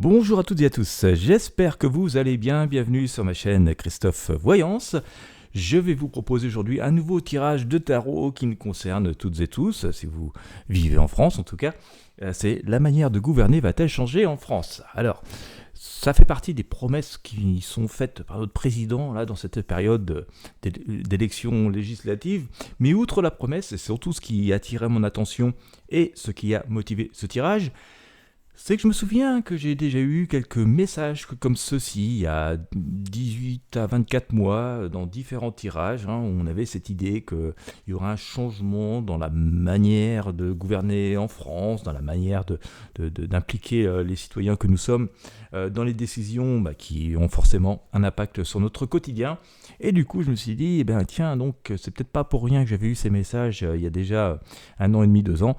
Bonjour à toutes et à tous, j'espère que vous allez bien, bienvenue sur ma chaîne Christophe Voyance. Je vais vous proposer aujourd'hui un nouveau tirage de tarot qui nous concerne toutes et tous, si vous vivez en France en tout cas. C'est la manière de gouverner va-t-elle changer en France? Alors, ça fait partie des promesses qui sont faites par notre président là, dans cette période d'élections législatives. Mais outre la promesse, et surtout ce qui a attiré mon attention et ce qui a motivé ce tirage, c'est que je me souviens que j'ai déjà eu quelques messages comme ceci il y a 18 à 24 mois dans différents tirages, où on avait cette idée qu'il y aurait un changement dans la manière de gouverner en France, dans la manière d'impliquer les citoyens que nous sommes dans les décisions qui ont forcément un impact sur notre quotidien. Et du coup, je me suis dit, tiens, donc c'est peut-être pas pour rien que j'avais eu ces messages il y a déjà 1 an et demi, 2 ans.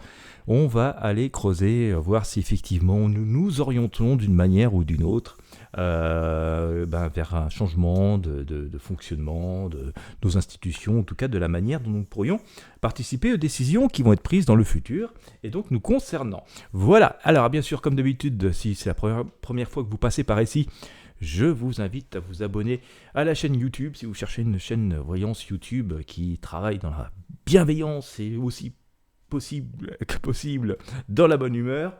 On va aller creuser, voir si effectivement nous nous orientons d'une manière ou d'une autre vers un changement de fonctionnement de nos institutions, en tout cas de la manière dont nous pourrions participer aux décisions qui vont être prises dans le futur et donc nous concernant. Voilà, alors bien sûr comme d'habitude, si c'est la première fois que vous passez par ici, je vous invite à vous abonner à la chaîne YouTube si vous cherchez une chaîne Voyance YouTube qui travaille dans la bienveillance et aussi que possible dans la bonne humeur.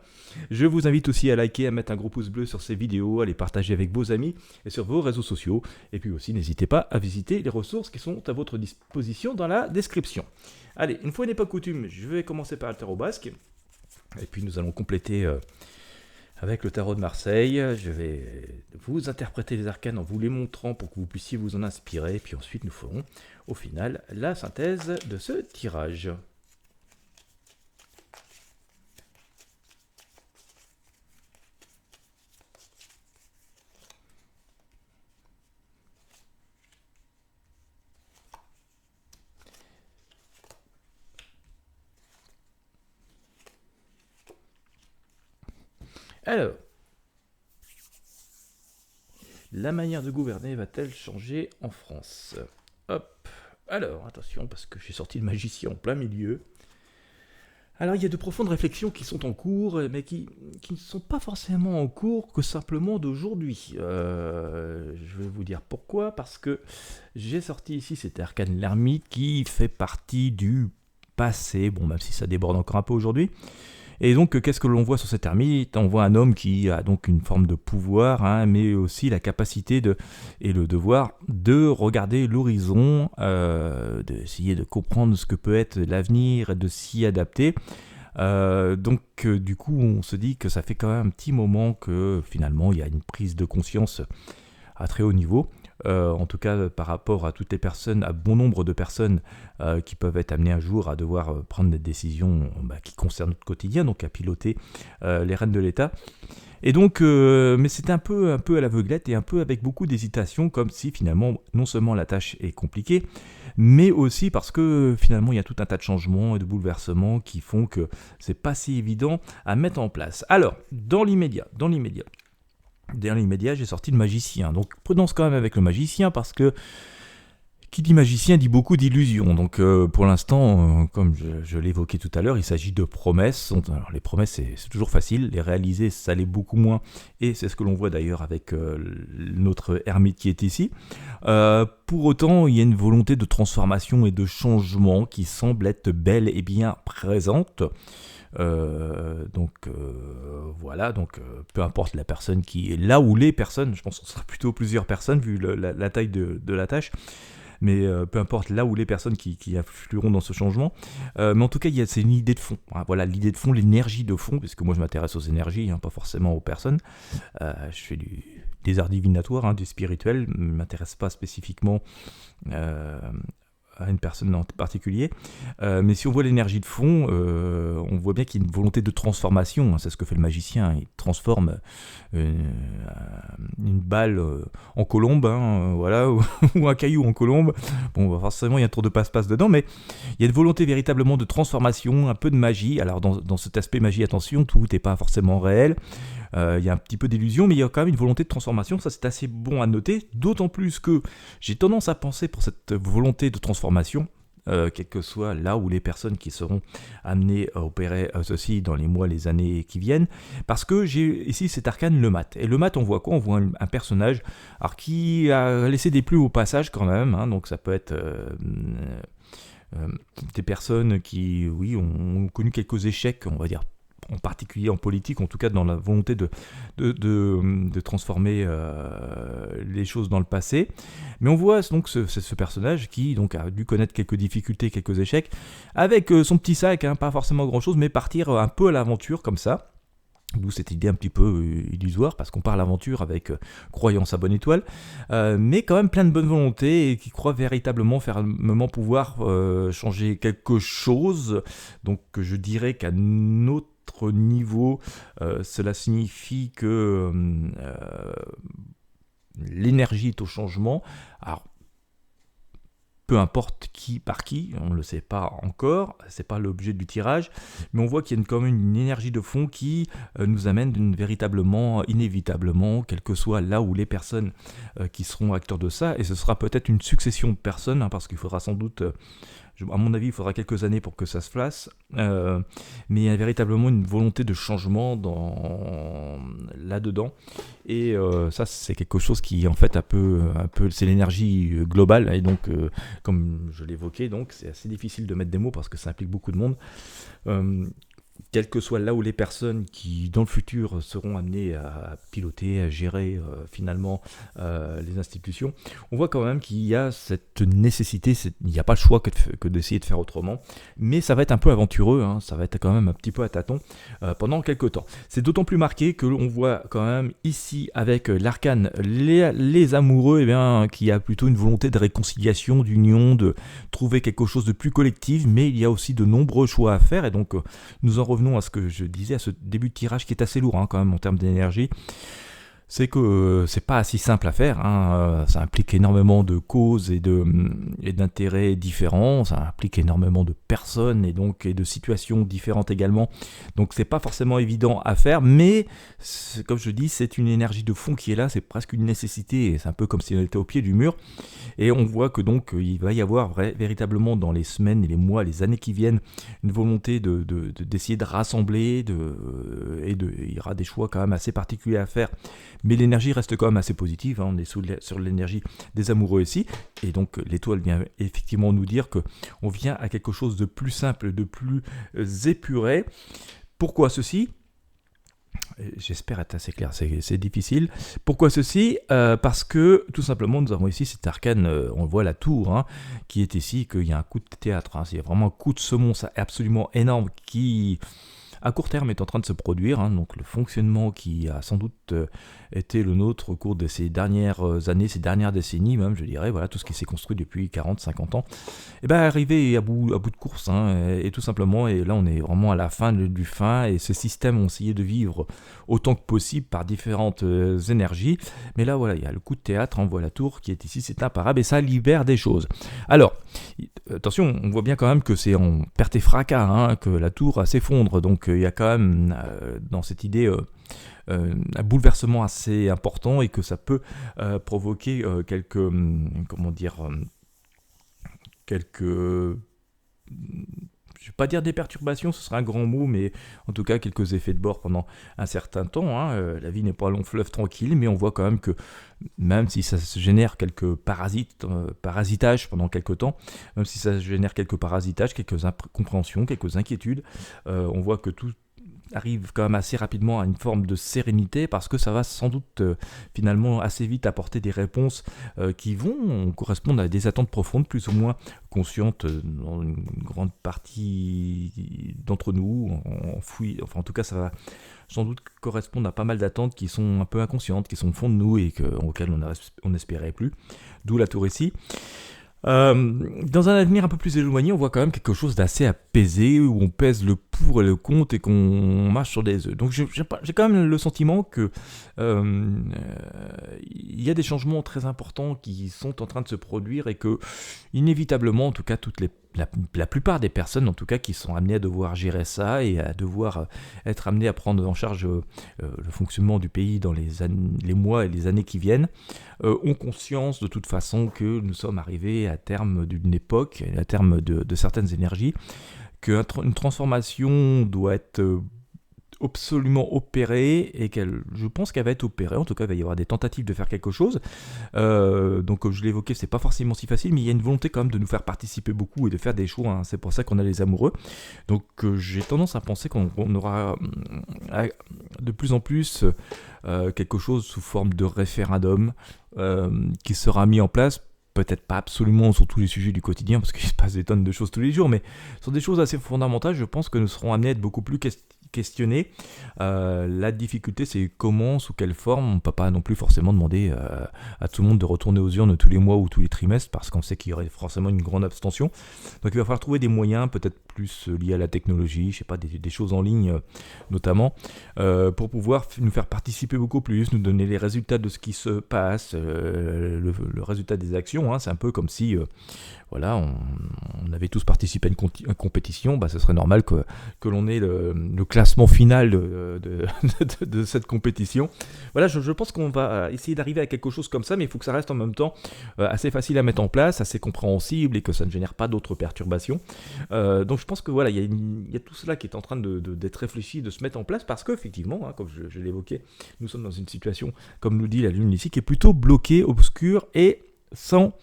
Je vous invite aussi à liker, à mettre un gros pouce bleu sur ces vidéos, à les partager avec vos amis et sur vos réseaux sociaux. Et puis aussi, n'hésitez pas à visiter les ressources qui sont à votre disposition dans la description. Allez, une fois n'est pas coutume, je vais commencer par le tarot basque. Et puis nous allons compléter avec le tarot de Marseille. Je vais vous interpréter les arcanes en vous les montrant pour que vous puissiez vous en inspirer. Et puis ensuite, nous ferons au final la synthèse de ce tirage. Alors, la manière de gouverner va-t-elle changer en France? Hop, alors attention parce que j'ai sorti le magicien en plein milieu. Alors il y a de profondes réflexions qui sont en cours, mais qui ne sont pas forcément en cours que simplement d'aujourd'hui. Je vais vous dire pourquoi, parce que j'ai sorti ici cet arcane l'ermite qui fait partie du passé, bon même si ça déborde encore un peu aujourd'hui. Et donc, qu'est-ce que l'on voit sur cet ermite? On voit un homme qui a donc une forme de pouvoir, mais aussi la capacité et le devoir de regarder l'horizon, d'essayer de comprendre ce que peut être l'avenir et de s'y adapter. Du coup, on se dit que ça fait quand même un petit moment que finalement, il y a une prise de conscience à très haut niveau. En tout cas par rapport à toutes les personnes, à bon nombre de personnes qui peuvent être amenées un jour à devoir prendre des décisions qui concernent notre quotidien, donc à piloter les rênes de l'État. Et donc, mais c'est un peu à l'aveuglette et un peu avec beaucoup d'hésitation, comme si finalement non seulement la tâche est compliquée, mais aussi parce que finalement il y a tout un tas de changements et de bouleversements qui font que c'est pas si évident à mettre en place. Alors, dans l'immédiat, j'ai sorti le magicien. Donc prudence quand même avec le magicien parce que qui dit magicien dit beaucoup d'illusions. Donc pour l'instant, comme je l'évoquais tout à l'heure, il s'agit de promesses. Alors les promesses c'est toujours facile, les réaliser ça l'est beaucoup moins. Et c'est ce que l'on voit d'ailleurs avec notre ermite qui est ici. Pour autant, il y a une volonté de transformation et de changement qui semble être bel et bien présente. Voilà, peu importe la personne qui est là ou les personnes, je pense que ce sera plutôt plusieurs personnes vu la taille de la tâche, mais peu importe là où les personnes qui influeront dans ce changement, mais en tout cas c'est une idée de fond, voilà l'idée de fond, l'énergie de fond, parce que moi je m'intéresse aux énergies, pas forcément aux personnes, je fais des arts divinatoires, du spirituel, je ne m'intéresse pas spécifiquement à une personne en particulier, mais si on voit l'énergie de fond, on voit bien qu'il y a une volonté de transformation, c'est ce que fait le magicien, il transforme une balle en colombe, voilà, ou un caillou en colombe, bon forcément il y a un tour de passe-passe dedans, mais il y a une volonté véritablement de transformation, un peu de magie. Alors dans cet aspect magie, attention, tout n'est pas forcément réel, il y a un petit peu d'illusion, mais il y a quand même une volonté de transformation, ça c'est assez bon à noter, d'autant plus que j'ai tendance à penser pour cette volonté de transformation, quel que soit là où les personnes qui seront amenées à opérer ceci dans les mois, les années qui viennent, parce que j'ai ici cet arcane le mat. Et le mat, on voit quoi? On voit un personnage alors, qui a laissé des plumes au passage quand même, hein, donc ça peut être des personnes qui, oui, ont connu quelques échecs, on va dire, en particulier en politique, en tout cas dans la volonté de transformer les choses dans le passé. Mais on voit donc ce personnage qui donc, a dû connaître quelques difficultés, quelques échecs, avec son petit sac, hein, pas forcément grand-chose, mais partir un peu à l'aventure comme ça. D'où cette idée un petit peu illusoire, parce qu'on part à l'aventure avec croyance à bonne étoile, mais quand même plein de bonne volonté et qui croit véritablement fermement pouvoir changer quelque chose. Donc je dirais qu'à notre niveau, cela signifie que l'énergie est au changement. Alors, peu importe qui par qui, on ne le sait pas encore, c'est pas l'objet du tirage, mais on voit qu'il y a quand même une énergie de fond qui nous amène véritablement, inévitablement, quel que soit là où les personnes qui seront acteurs de ça, et ce sera peut-être une succession de personnes, hein, parce qu'il faudra sans doute, à mon avis, il faudra quelques années pour que ça se fasse, mais il y a véritablement une volonté de changement là-dedans, et ça c'est quelque chose qui en fait un peu c'est l'énergie globale, et donc comme je l'évoquais, donc c'est assez difficile de mettre des mots parce que ça implique beaucoup de monde. Quel que soit là où les personnes qui, dans le futur, seront amenées à piloter, à gérer finalement les institutions, on voit quand même qu'il y a cette nécessité, il n'y a pas le choix que d'essayer de faire autrement, mais ça va être un peu aventureux, hein, ça va être quand même un petit peu à tâtons pendant quelques temps. C'est d'autant plus marqué que l'on voit quand même ici avec l'arcane les amoureux, eh bien, qui a plutôt une volonté de réconciliation, d'union, de trouver quelque chose de plus collectif, mais il y a aussi de nombreux choix à faire, et donc nous en revenons à ce que je disais, à ce début de tirage qui est assez lourd, hein, quand même en termes d'énergie. C'est que c'est pas si simple à faire, hein. Ça implique énormément de causes et d'intérêts différents, ça implique énormément de personnes et de situations différentes également, donc c'est pas forcément évident à faire, mais comme je dis, c'est une énergie de fond qui est là, c'est presque une nécessité, c'est un peu comme si on était au pied du mur, et on voit que donc il va y avoir véritablement dans les semaines et les mois, les années qui viennent, une volonté d'essayer de rassembler, il y aura des choix quand même assez particuliers à faire, mais l'énergie reste quand même assez positive, hein. On est sur l'énergie des amoureux ici, et donc l'étoile vient effectivement nous dire qu'on vient à quelque chose de plus simple, de plus épuré. Pourquoi ceci ? J'espère être assez clair, c'est difficile. Pourquoi ceci ? Parce que tout simplement nous avons ici cet arcane, on voit la tour, hein, qui est ici, qu'il y a un coup de théâtre, hein, il y a vraiment un coup de semonce absolument énorme qui à court terme est en train de se produire, hein, donc le fonctionnement qui a sans doute été le nôtre au cours de ces dernières années, ces dernières décennies même, je dirais, voilà, tout ce qui s'est construit depuis 40-50 ans, et ben arrivé à bout de course, hein, et tout simplement, et là on est vraiment à la fin du fin, et ce système ont essayé de vivre autant que possible par différentes énergies, mais là voilà, il y a le coup de théâtre, on voit la tour qui est ici, c'est imparable, et ça libère des choses. Alors, attention, on voit bien quand même que c'est en perte et fracas, hein, que la tour s'effondre, donc il y a quand même dans cette idée un bouleversement assez important et que ça peut provoquer quelques je ne vais pas dire des perturbations, ce sera un grand mot, mais en tout cas quelques effets de bord pendant un certain temps, hein. La vie n'est pas un long fleuve tranquille, mais on voit quand même que même si ça se génère quelques parasitages pendant quelques temps, même si ça génère quelques parasitages, quelques incompréhensions, quelques inquiétudes, on voit que tout arrive quand même assez rapidement à une forme de sérénité parce que ça va sans doute finalement assez vite apporter des réponses qui vont correspondre à des attentes profondes plus ou moins conscientes dans une grande partie d'entre nous, enfin en tout cas ça va sans doute correspondre à pas mal d'attentes qui sont un peu inconscientes, qui sont au fond de nous et auxquelles on n'espérait plus, d'où la tour ici. Dans un avenir un peu plus éloigné, on voit quand même quelque chose d'assez apaisé, où on pèse le pour et le contre et qu'on marche sur des œufs. Donc j'ai quand même le sentiment que il y a des changements très importants qui sont en train de se produire et que, inévitablement, en tout cas, toutes les la plupart des personnes, en tout cas, qui sont amenées à devoir gérer ça et à devoir être amenées à prendre en charge le fonctionnement du pays dans les mois et les années qui viennent, ont conscience de toute façon que nous sommes arrivés à terme d'une époque, à terme de certaines énergies, qu'une transformation doit être absolument opérée et je pense qu'elle va être opérée. En tout cas, il va y avoir des tentatives de faire quelque chose. Donc, comme je l'évoquais, c'est pas forcément si facile, mais il y a une volonté quand même de nous faire participer beaucoup et de faire des choix. Hein. C'est pour ça qu'on a les amoureux. Donc, j'ai tendance à penser qu'on aura de plus en plus quelque chose sous forme de référendum qui sera mis en place. Peut-être pas absolument sur tous les sujets du quotidien, parce qu'il se passe des tonnes de choses tous les jours, mais sur des choses assez fondamentales, je pense que nous serons amenés à être beaucoup plus questionnés. La difficulté, c'est comment, sous quelle forme. On ne peut pas non plus forcément demander à tout le monde de retourner aux urnes tous les mois ou tous les trimestres, parce qu'on sait qu'il y aurait forcément une grande abstention. Donc il va falloir trouver des moyens, peut-être plus liés à la technologie, je sais pas, des choses en ligne notamment, pour pouvoir nous faire participer beaucoup plus, nous donner les résultats de ce qui se passe, le résultat des actions. Hein. C'est un peu comme si voilà, on avait tous participé à une compétition, ce serait normal que l'on ait le classement final de cette compétition. Voilà, je pense qu'on va essayer d'arriver à quelque chose comme ça, mais il faut que ça reste en même temps assez facile à mettre en place, assez compréhensible et que ça ne génère pas d'autres perturbations. Donc je pense que voilà, il y a tout cela qui est en train d'être réfléchi, de se mettre en place, parce qu'effectivement, hein, comme je l'évoquais, nous sommes dans une situation, comme nous dit la Lune ici, qui est plutôt bloquée, obscure et sans...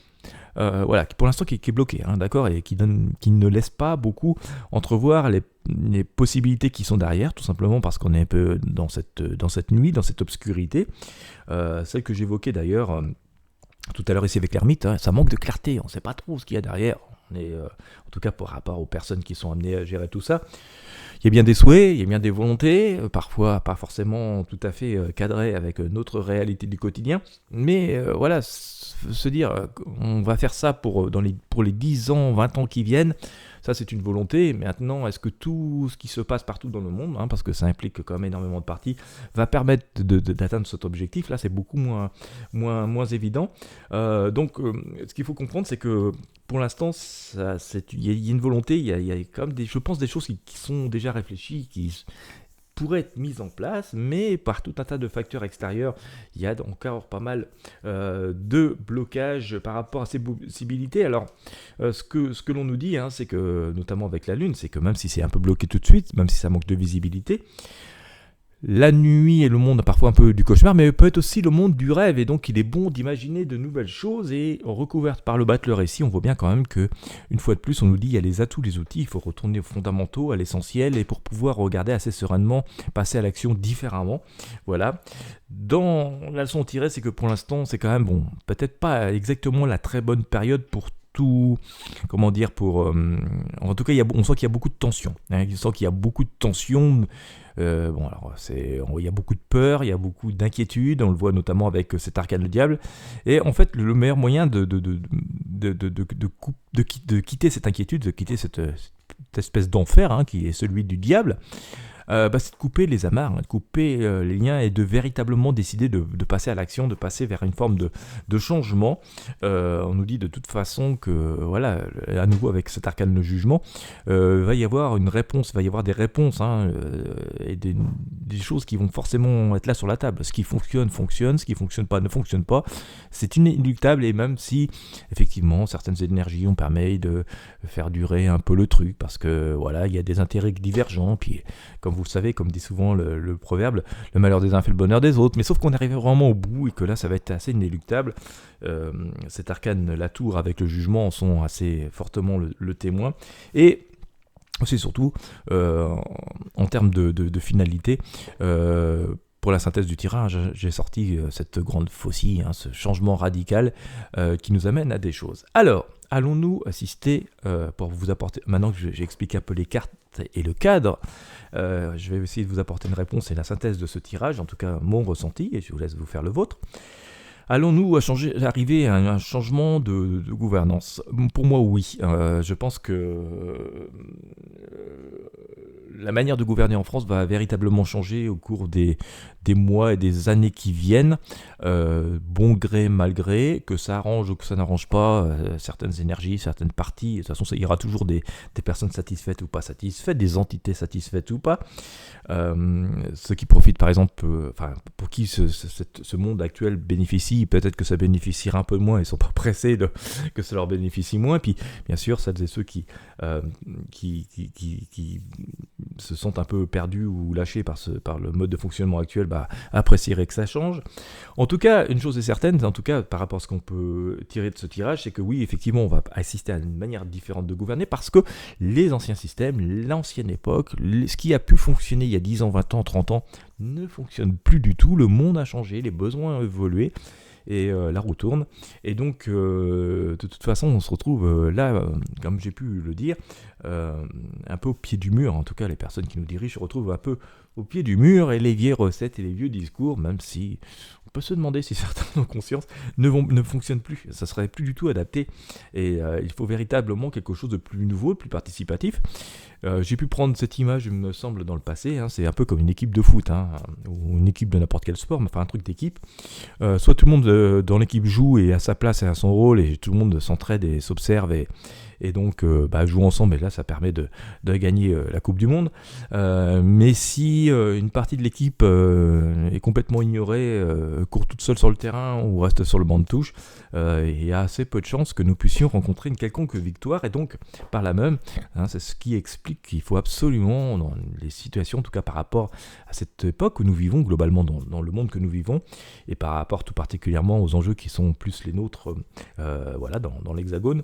voilà, pour l'instant qui est bloqué, hein, d'accord, et qui ne laisse pas beaucoup entrevoir les possibilités qui sont derrière, tout simplement parce qu'on est un peu dans cette nuit, dans cette obscurité, celle que j'évoquais d'ailleurs tout à l'heure ici avec l'ermite, hein, ça manque de clarté, on ne sait pas trop ce qu'il y a derrière, en tout cas par rapport aux personnes qui sont amenées à gérer tout ça. Il y a bien des souhaits, il y a bien des volontés, parfois pas forcément tout à fait cadrées avec notre réalité du quotidien, mais voilà, se dire on va faire ça pour les 10 ans, 20 ans qui viennent, ça c'est une volonté. Maintenant, est-ce que tout ce qui se passe partout dans le monde, hein, parce que ça implique quand même énormément de parties, va permettre d'atteindre cet objectif? Là, c'est beaucoup moins évident. Donc, ce qu'il faut comprendre, c'est que pour l'instant, il y a une volonté, il y a quand même je pense des choses qui sont déjà réfléchies, qui pourraient être mises en place, mais par tout un tas de facteurs extérieurs, il y a encore pas mal de blocages par rapport à ces possibilités. Alors, ce que l'on nous dit, hein, c'est que, notamment avec la Lune, c'est que même si c'est un peu bloqué tout de suite, même si ça manque de visibilité, la nuit est le monde parfois un peu du cauchemar, mais peut être aussi le monde du rêve, et donc il est bon d'imaginer de nouvelles choses, et recouvertes par le bas de le récit, on voit bien quand même que, une fois de plus, on nous dit il y a les atouts, les outils, il faut retourner aux fondamentaux, à l'essentiel, et pour pouvoir regarder assez sereinement, passer à l'action différemment. Voilà. Dans la leçon tirée, c'est que pour l'instant, c'est quand même, bon, peut-être pas exactement la très bonne période pour tout, comment dire, en tout cas, on sent qu'il y a beaucoup de tension. Hein, on sent qu'il y a beaucoup de tension. Bon, alors, il y a beaucoup de peur, il y a beaucoup d'inquiétude, on le voit notamment avec cet arcane le diable. Et en fait, le meilleur moyen de quitter cette inquiétude, de quitter cette espèce d'enfer, hein, qui est celui du diable, c'est de couper les amarres, hein, de couper les liens, et de véritablement décider de passer à l'action, de passer vers une forme de changement. On nous dit de toute façon que, voilà, à nouveau avec cet arcane de jugement, va y avoir une réponse, va y avoir des réponses, hein, et des choses qui vont forcément être là sur la table. Ce qui fonctionne, ce qui fonctionne pas, ne fonctionne pas. C'est inéluctable, et même si, effectivement, certaines énergies ont permis de faire durer un peu le truc, parce que, voilà, il y a des intérêts divergents, puis, comme vous le savez, comme dit souvent le proverbe, le malheur des uns fait le bonheur des autres, mais sauf qu'on arrive vraiment au bout, et que là ça va être assez inéluctable. Cet arcane, la tour avec le jugement, en sont assez fortement le témoin. Et c'est surtout en termes de finalité, pour la synthèse du tirage, j'ai sorti cette grande faucille, hein, ce changement radical qui nous amène à des choses. Alors, allons-nous assister, pour vous apporter, maintenant que j'ai expliqué un peu les cartes et le cadre, je vais essayer de vous apporter une réponse et la synthèse de ce tirage, en tout cas mon ressenti, et je vous laisse vous faire le vôtre. Allons-nous arriver à un changement de gouvernance? Pour moi, oui. Je pense que la manière de gouverner en France va véritablement changer au cours des mois et des années qui viennent, bon gré, mal gré, que ça arrange ou que ça n'arrange pas, certaines énergies, certaines parties. De toute façon, il y aura toujours des personnes satisfaites ou pas satisfaites, des entités satisfaites ou pas. Ceux qui profitent, par exemple, pour qui ce monde actuel bénéficie, peut-être que ça bénéficiera un peu moins, ils ne sont pas pressés que ça leur bénéficie moins. Puis, bien sûr, celles et ceux qui se sentent un peu perdus ou lâchés par le mode de fonctionnement actuel, apprécieraient que ça change. En tout cas, une chose est certaine, en tout cas par rapport à ce qu'on peut tirer de ce tirage, c'est que oui, effectivement, on va assister à une manière différente de gouverner parce que les anciens systèmes, l'ancienne époque, ce qui a pu fonctionner il y a 10 ans, 20 ans, 30 ans, ne fonctionne plus du tout. Le monde a changé, les besoins ont évolué. Et la roue tourne. Et donc, de toute façon, on se retrouve là, comme j'ai pu le dire, un peu au pied du mur. En tout cas, les personnes qui nous dirigent se retrouvent un peu au pied du mur, et les vieilles recettes et les vieux discours, même si on peut se demander si certains en conscience ne fonctionnent plus. Ça serait plus du tout adapté. Et il faut véritablement quelque chose de plus nouveau, de plus participatif. J'ai pu prendre cette image, il me semble, dans le passé. C'est un peu comme une équipe de foot, ou une équipe de n'importe quel sport, mais enfin un truc d'équipe. Soit tout le monde dans l'équipe joue et à sa place et à son rôle, et tout le monde s'entraide et s'observe et donc joue ensemble, et là ça permet de gagner la Coupe du Monde. Mais si une partie de l'équipe est complètement ignorée, court toute seule sur le terrain ou reste sur le banc de touche, il y a assez peu de chances que nous puissions rencontrer une quelconque victoire, et donc par là même, c'est ce qui explique qu'il faut absolument, dans les situations, en tout cas par rapport à cette époque où nous vivons, globalement dans le monde que nous vivons, et par rapport tout particulièrement aux enjeux qui sont plus les nôtres dans l'Hexagone,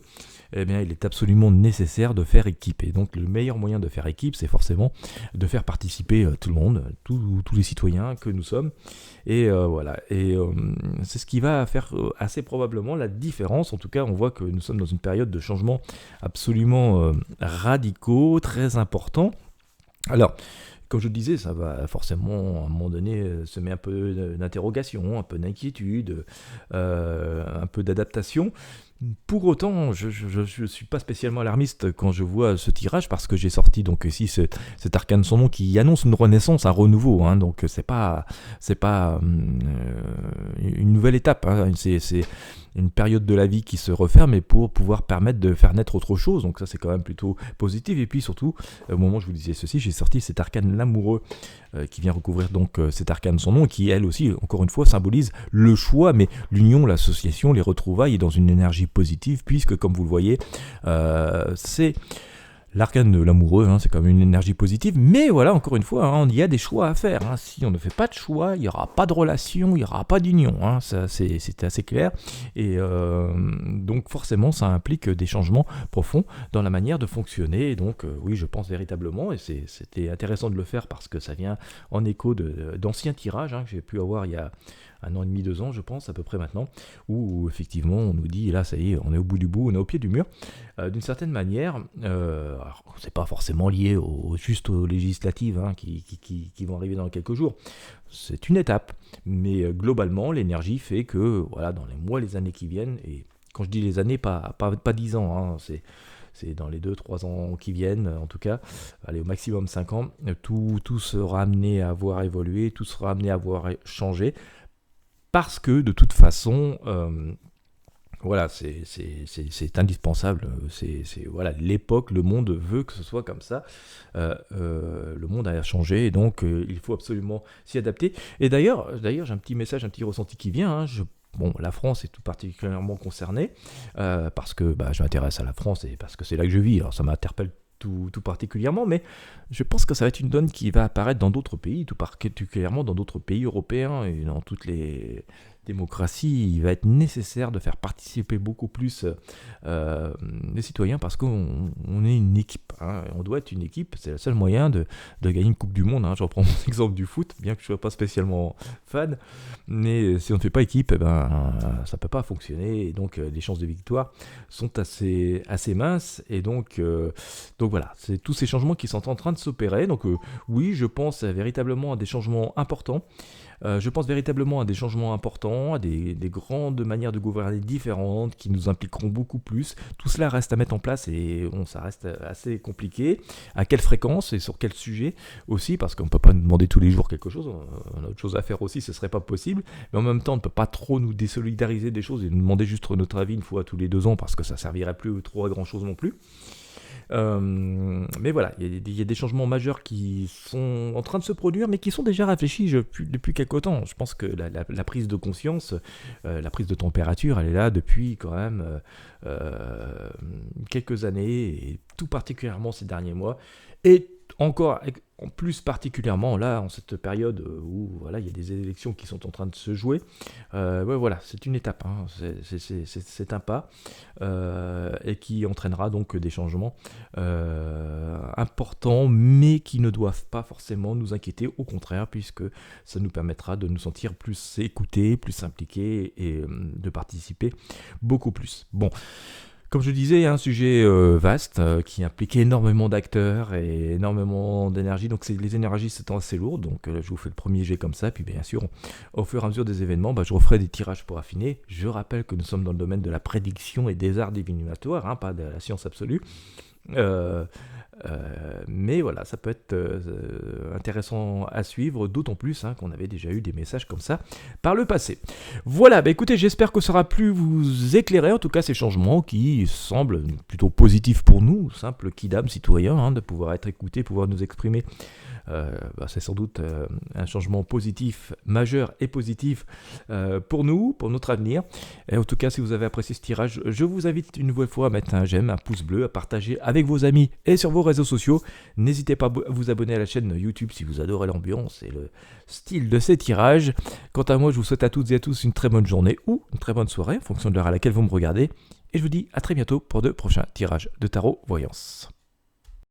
eh bien, il est absolument nécessaire de faire équipe. Et donc, le meilleur moyen de faire équipe, c'est forcément de faire participer tout le monde, tous les citoyens que nous sommes. Et c'est ce qui va faire assez probablement la différence. En tout cas, on voit que nous sommes dans une période de changement absolument radicaux, très importants. Alors, comme je le disais, ça va forcément, à un moment donné, semer un peu d'interrogation, un peu d'inquiétude, un peu d'adaptation. Pour autant, je ne suis pas spécialement alarmiste quand je vois ce tirage, parce que j'ai sorti donc ici cet arcane sans nom qui annonce une renaissance, un renouveau. Donc c'est pas une nouvelle étape. C'est une période de la vie qui se referme, mais pour pouvoir permettre de faire naître autre chose. Donc ça, c'est quand même plutôt positif. Et puis surtout, au moment où je vous disais ceci, j'ai sorti cet arcane l'amoureux qui vient recouvrir donc cet arcane sans nom, qui elle aussi, encore une fois, symbolise le choix, mais l'union, l'association, les retrouvailles, et dans une énergie positive, puisque comme vous le voyez, c'est l'arcane de l'amoureux, c'est quand même une énergie positive, mais voilà, encore une fois, il y a des choix à faire. Si on ne fait pas de choix, il n'y aura pas de relation, il n'y aura pas d'union. Ça, c'est assez clair. Et donc forcément, ça implique des changements profonds dans la manière de fonctionner. Et donc oui, je pense véritablement, et c'était intéressant de le faire parce que ça vient en écho d'anciens tirages que j'ai pu avoir il y a 1 an et demi, 2 ans, je pense, à peu près maintenant, où effectivement on nous dit, là ça y est, on est au bout du bout, on est au pied du mur. D'une certaine manière, alors, c'est pas forcément lié juste aux législatives qui vont arriver dans quelques jours. C'est une étape, mais globalement, l'énergie fait que, voilà, dans les mois, les années qui viennent, et quand je dis les années, pas 10 ans, c'est dans les 2-3 ans qui viennent, en tout cas, allez, au maximum 5 ans, tout sera amené à avoir évolué, tout sera amené à avoir changé, parce que de toute façon, voilà, c'est indispensable. Voilà, l'époque, le monde veut que ce soit comme ça. Le monde a changé, et donc il faut absolument s'y adapter. Et d'ailleurs, j'ai un petit message, un petit ressenti qui vient. La France est tout particulièrement concernée parce que je m'intéresse à la France et parce que c'est là que je vis. Alors ça m'interpelle tout particulièrement, mais je pense que ça va être une donne qui va apparaître dans d'autres pays, tout particulièrement dans d'autres pays européens et dans toutes les démocraties. Il va être nécessaire de faire participer beaucoup plus les citoyens, parce qu'on est une équipe. On doit être une équipe, c'est le seul moyen de gagner une Coupe du Monde. Je reprends mon exemple du foot, bien que je ne sois pas spécialement fan, mais si on ne fait pas équipe, ça ne peut pas fonctionner, et donc les chances de victoire sont assez minces, et donc voilà, c'est tous ces changements qui sont en train de s'opérer. Donc oui, je pense véritablement à des changements importants. Je pense véritablement à des changements importants, à des grandes manières de gouverner différentes qui nous impliqueront beaucoup plus. Tout cela reste à mettre en place et bon, ça reste assez compliqué. À quelle fréquence et sur quel sujet aussi, parce qu'on ne peut pas nous demander tous les jours quelque chose, on a autre chose à faire aussi, ce ne serait pas possible. Mais en même temps, on ne peut pas trop nous désolidariser des choses et nous demander juste notre avis une fois tous les 2 ans parce que ça ne servirait plus trop à grand chose non plus. Mais voilà, il y a des changements majeurs qui sont en train de se produire, mais qui sont déjà réfléchis depuis quelque temps. Je pense que la prise de conscience, la prise de température, elle est là depuis quand même quelques années, et tout particulièrement ces derniers mois. Et encore en plus particulièrement là, en cette période où voilà, il y a des élections qui sont en train de se jouer. Ouais, voilà, c'est une étape, hein, c'est un pas, et qui entraînera donc des changements importants, mais qui ne doivent pas forcément nous inquiéter, au contraire, puisque ça nous permettra de nous sentir plus écoutés, plus impliqués et de participer beaucoup plus. Bon. Comme je disais, il y a un sujet vaste qui implique énormément d'acteurs et énormément d'énergie. Donc les énergies s'étant assez lourdes. Donc là, je vous fais le premier jet comme ça. Puis bien sûr, au fur et à mesure des événements, je referai des tirages pour affiner. Je rappelle que nous sommes dans le domaine de la prédiction et des arts divinatoires, hein, pas de la science absolue. Mais voilà, ça peut être intéressant à suivre, d'autant plus qu'on avait déjà eu des messages comme ça par le passé. Voilà, écoutez, j'espère que ça aura pu vous éclairer, en tout cas ces changements qui semblent plutôt positifs pour nous, simples kidam citoyens, de pouvoir être écoutés, pouvoir nous exprimer. C'est sans doute un changement positif, majeur et positif pour nous, pour notre avenir. Et en tout cas, si vous avez apprécié ce tirage, je vous invite une nouvelle fois à mettre un j'aime, un pouce bleu, à partager avec vos amis et sur vos réseaux sociaux. N'hésitez pas à vous abonner à la chaîne YouTube si vous adorez l'ambiance et le style de ces tirages. Quant à moi, je vous souhaite à toutes et à tous une très bonne journée ou une très bonne soirée en fonction de l'heure à laquelle vous me regardez. Et je vous dis à très bientôt pour de prochains tirages de tarot voyance.